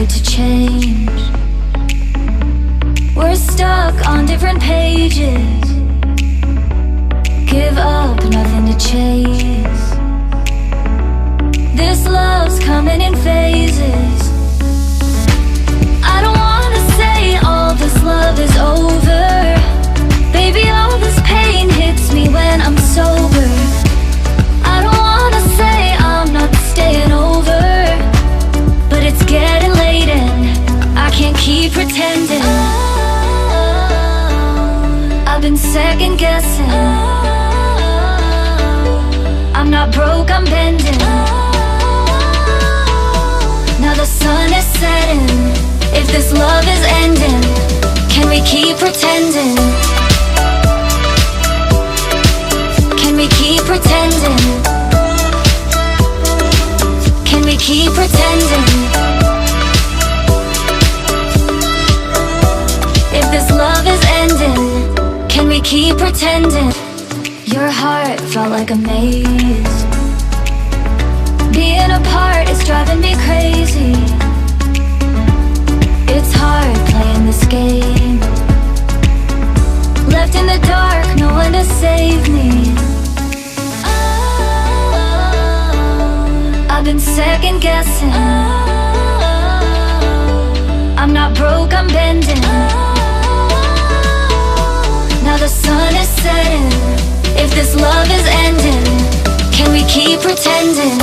afraid to change. We're stuck on different pages. Give up, nothing to chase. This love's coming in phases. I don't wanna say all this love is over. Baby, all this pain hits me when I'm sober. I don't wanna say I'm not staying over, but it's getting late and I can't keep pretending. I've been second guessing. I'm not broke, I'm bending. Now the sun is setting. If this love is ending, can we keep pretending? Can we keep pretending? Can we keep pretending? If this love is ending, can we keep pretending? Your heart felt like a maze. Being apart is driving me crazy. It's hard playing this game. Left in the dark, no one to save me. I've been second guessing. I'm not broke, I'm bending. Now the sun is setting. If this love is ending, can we keep pretending?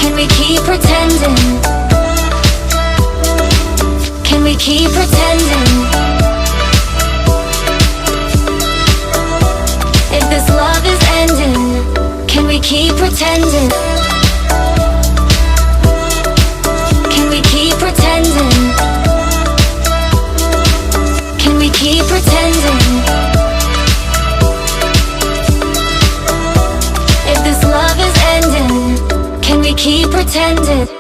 Can we keep pretending? Can we keep pretending? If this love is ending, can we keep pretending? Can we keep pretending? Can we keep pretending? If this love is ending, can we keep pretending?